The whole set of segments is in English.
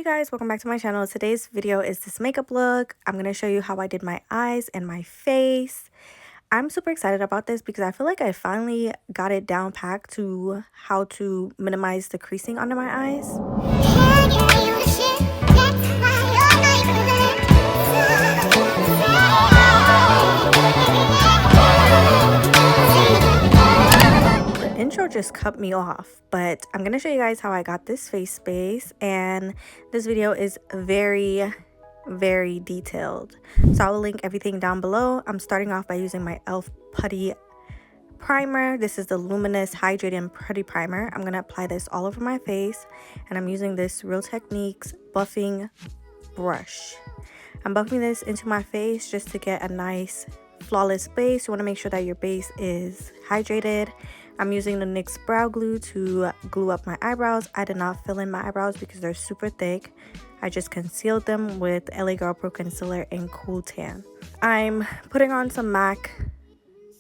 Hey guys, welcome back to my channel. Today's video is this makeup look. I'm going to show you how I did my eyes and my face. I'm super excited about this because I feel like I finally got it down packed to how to minimize the creasing under my eyes. Intro just cut me off, but I'm gonna show you guys how I got this face base, and this video is very detailed, so I will link everything down below. I'm starting off by using my e.l.f. putty primer. This is the luminous hydrating putty primer. I'm gonna apply this all over my face, and I'm using this Real Techniques buffing brush. I'm buffing this into my face just to get a nice flawless base. You want to make sure that your base is hydrated. I'm using the NYX brow glue to glue up my eyebrows. I did not fill in my eyebrows because they're super thick. I just concealed them with LA Girl Pro Concealer in Cool Tan. I'm putting on some MAC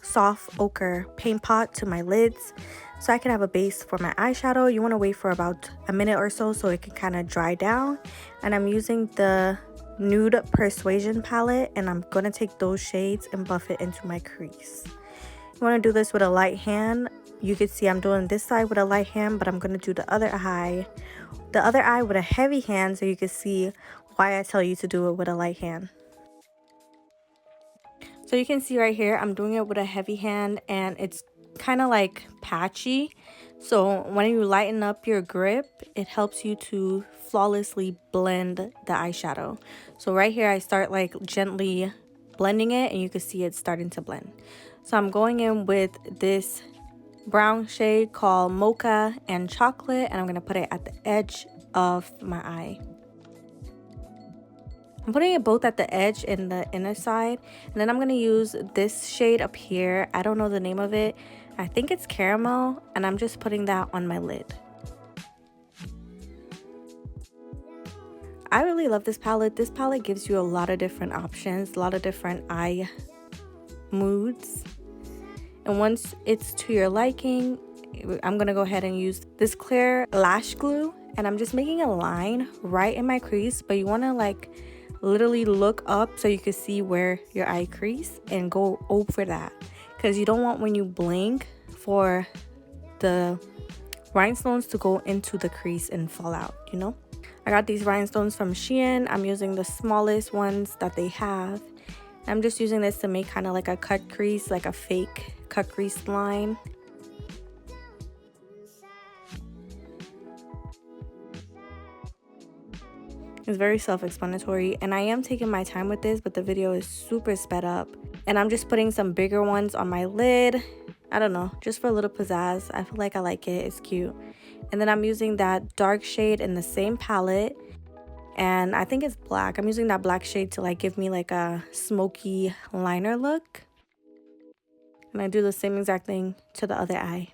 soft ochre paint pot to my lids so I can have a base for my eyeshadow. You want to wait for about a minute or so it can kind of dry down. And I'm using the Nude Persuasion palette, and I'm going to take those shades and buff it into my crease. You want to do this with a light hand. You can see I'm doing this side with a light hand, but I'm going to do the other eye with a heavy hand, so you can see why I tell you to do it with a light hand. So you can see right here, I'm doing it with a heavy hand, and it's kind of like patchy. So when you lighten up your grip, it helps you to flawlessly blend the eyeshadow. So right here, I start like gently blending it, and you can see it's starting to blend. So I'm going in with this brown shade called Mocha and Chocolate, and I'm going to put it at the edge of my eye. I'm putting it both at the edge and the inner side, and then I'm going to use this shade up here. I don't know the name of it. I think it's Caramel, and I'm just putting that on my lid. I really love this palette. This palette gives you a lot of different options, a lot of different eye moods. And once it's to your liking, I'm going to go ahead and use this clear lash glue, and I'm just making a line right in my crease, but you want to like literally look up so you can see where your eye crease and go over that, because you don't want when you blink for the rhinestones to go into the crease and fall out, you know. I got these rhinestones from Shein. I'm using the smallest ones that they have. I'm just using this to make kind of like a cut crease, like a fake cut crease line. It's very self-explanatory, and I am taking my time with this, but the video is super sped up. And I'm just putting some bigger ones on my lid. I don't know, just for a little pizzazz. I feel like I like it. It's cute. And then I'm using that dark shade in the same palette, and I think it's black. I'm using that black shade to like give me like a smoky liner look. And I do the same exact thing to the other eye.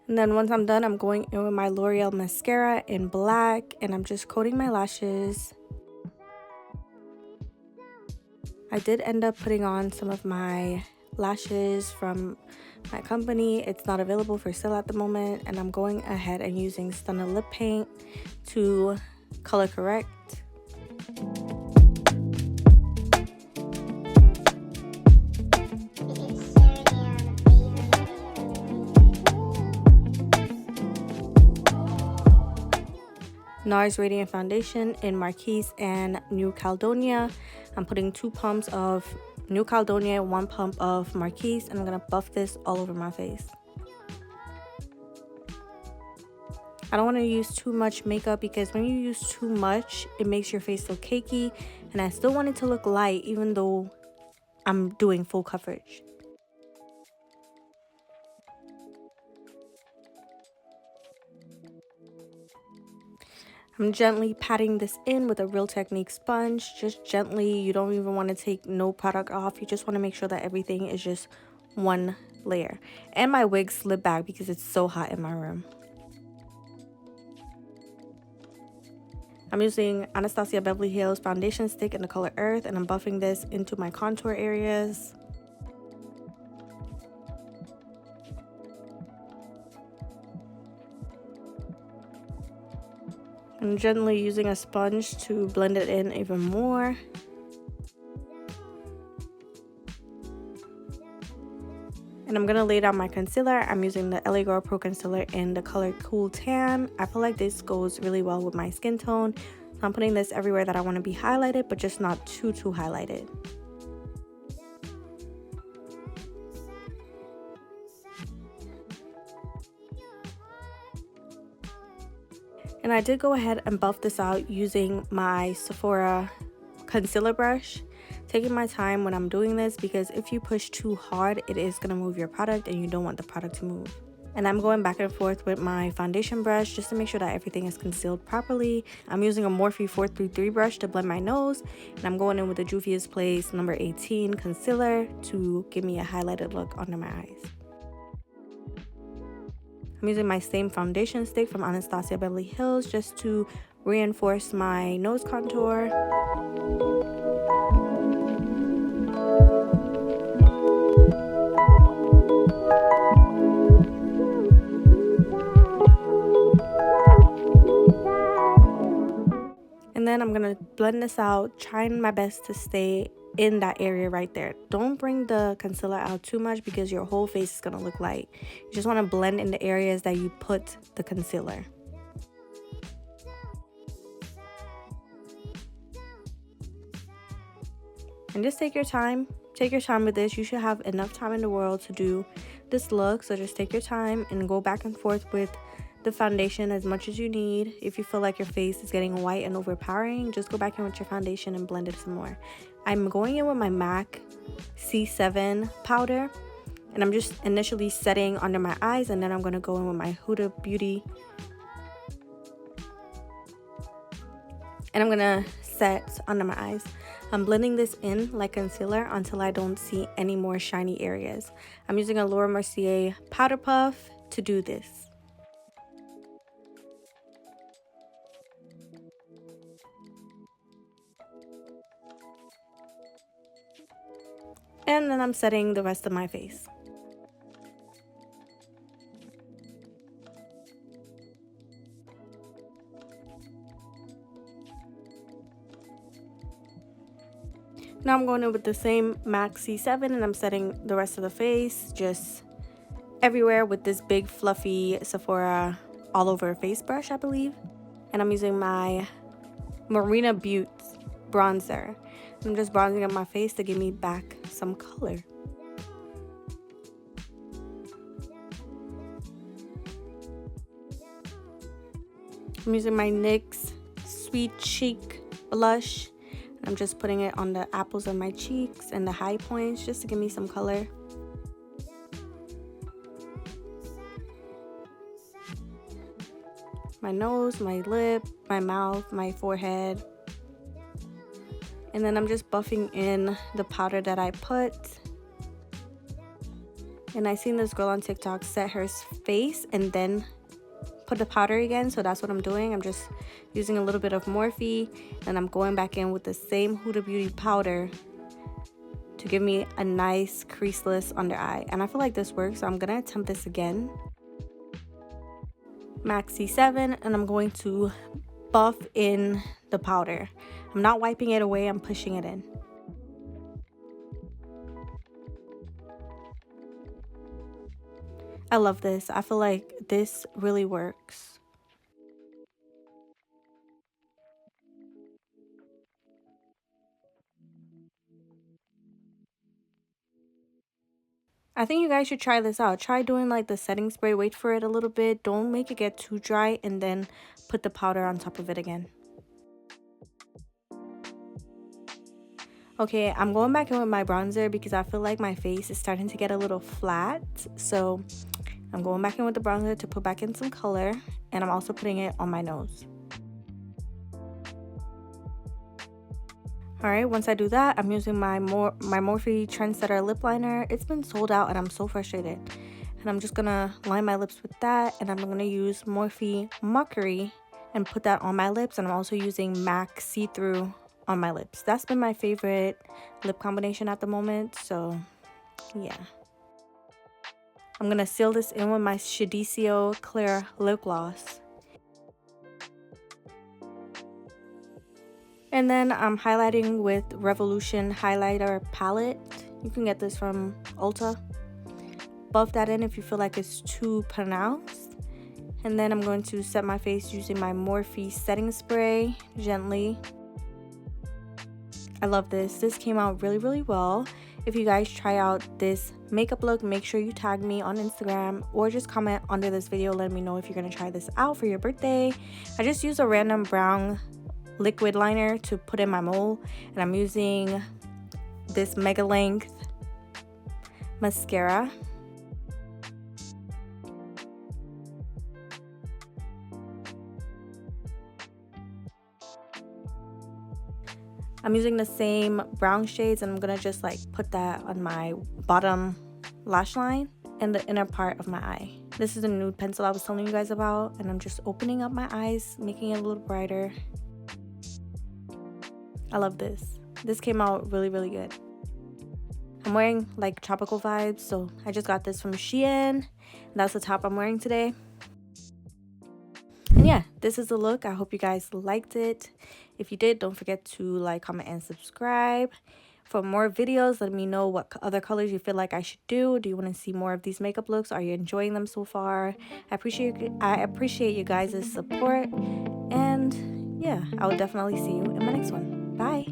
And then once I'm done, I'm going in with my L'Oreal mascara in black, and I'm just coating my lashes. I did end up putting on some of my lashes from my company. It's not available for sale at the moment, and I'm going ahead and using Stunner lip paint to color correct. NARS Radiant Foundation in Marquise and New Caledonia. I'm putting 2 pumps of New Caledonia, 1 pump of Marquise, and I'm going to buff this all over my face. I don't want to use too much makeup because when you use too much, it makes your face look cakey, and I still want it to look light even though I'm doing full coverage. I'm gently patting this in with a Real Techniques sponge, just gently. You don't even want to take no product off. You just want to make sure that everything is just one layer. And my wig slid back because it's so hot in my room. I'm using Anastasia Beverly Hills foundation stick in the color Earth, and I'm buffing this into my contour areas. I'm gently using a sponge to blend it in even more. And I'm gonna lay down my concealer. I'm using the LA Girl Pro Concealer in the color Cool Tan. I feel like this goes really well with my skin tone. So I'm putting this everywhere that I want to be highlighted, but just not too highlighted. And I did go ahead and buff this out using my Sephora concealer brush. Taking my time when I'm doing this, because if you push too hard, it is going to move your product and you don't want the product to move. And I'm going back and forth with my foundation brush just to make sure that everything is concealed properly. I'm using a Morphe 433 brush to blend my nose, and I'm going in with the Juvia's Place number 18 concealer to give me a highlighted look under my eyes. I'm using my same foundation stick from Anastasia Beverly Hills just to reinforce my nose contour. And then I'm gonna blend this out, trying my best to stay in that area right there. Don't bring the concealer out too much because your whole face is gonna look light. You just wanna blend in the areas that you put the concealer. And just take your time. Take your time with this. You should have enough time in the world to do this look. So just take your time and go back and forth with the foundation as much as you need. If you feel like your face is getting white and overpowering, just go back in with your foundation and blend it some more. I'm going in with my MAC C7 powder, and I'm just initially setting under my eyes, and then I'm going to go in with my Huda Beauty, and I'm going to set under my eyes. I'm blending this in like concealer until I don't see any more shiny areas. I'm using a Laura Mercier powder puff to do this. And then I'm setting the rest of my face. Now I'm going in with the same MAC C7, and I'm setting the rest of the face just everywhere with this big fluffy Sephora all over face brush, I believe. And I'm using my Marina Buttes bronzer. I'm just bronzing up my face to give me back some color. I'm using my NYX Sweet Cheek blush. I'm just putting it on the apples of my cheeks and the high points just to give me some color. My nose, my lip, my mouth, my forehead. And then I'm just buffing in the powder that I put. And I seen this girl on TikTok set her face and then put the powder again, so that's what I'm doing. I'm just using a little bit of Morphe, and I'm going back in with the same Huda Beauty powder to give me a nice creaseless under eye. And I feel like this works, so I'm gonna attempt this again. MAC C7, and I'm going to buff in the powder. I'm not wiping it away, I'm pushing it in. I love this. I feel like this really works. I think you guys should try this out. Try doing like the setting spray, wait for it a little bit. Don't make it get too dry, and then put the powder on top of it again. Okay, I'm going back in with my bronzer because I feel like my face is starting to get a little flat. So I'm going back in with the bronzer to put back in some color, and I'm also putting it on my nose. Alright, once I do that, I'm using my Morphe Trendsetter lip liner. It's been sold out and I'm so frustrated. And I'm just gonna line my lips with that, and I'm gonna use Morphe Mockery and put that on my lips. And I'm also using MAC see-through on my lips. That's been my favorite lip combination at the moment. So yeah, I'm gonna seal this in with my Shadisio Clear Lip Gloss. And then I'm highlighting with Revolution Highlighter Palette. You can get this from Ulta. Buff that in if you feel like it's too pronounced. And then I'm going to set my face using my Morphe setting spray gently. I love this. This came out really well. If you guys try out this makeup look, make sure you tag me on Instagram or just comment under this video. Let me know if you're going to try this out for your birthday. I just used a random brown liquid liner to put in my mole, and I'm using this mega length mascara. I'm using the same brown shades, and I'm gonna just like put that on my bottom lash line and the inner part of my eye. This is the nude pencil I was telling you guys about, and I'm just opening up my eyes, making it a little brighter. I love this. This came out really good. I'm wearing like tropical vibes, so I just got this from Shein. That's the top I'm wearing today. And yeah, this is the look. I hope you guys liked it. If you did, don't forget to like, comment, and subscribe. For more videos, let me know what other colors you feel like I should do. Do you want to see more of these makeup looks? Are you enjoying them so far? I appreciate you guys' support. And yeah, I will definitely see you in my next one. Bye.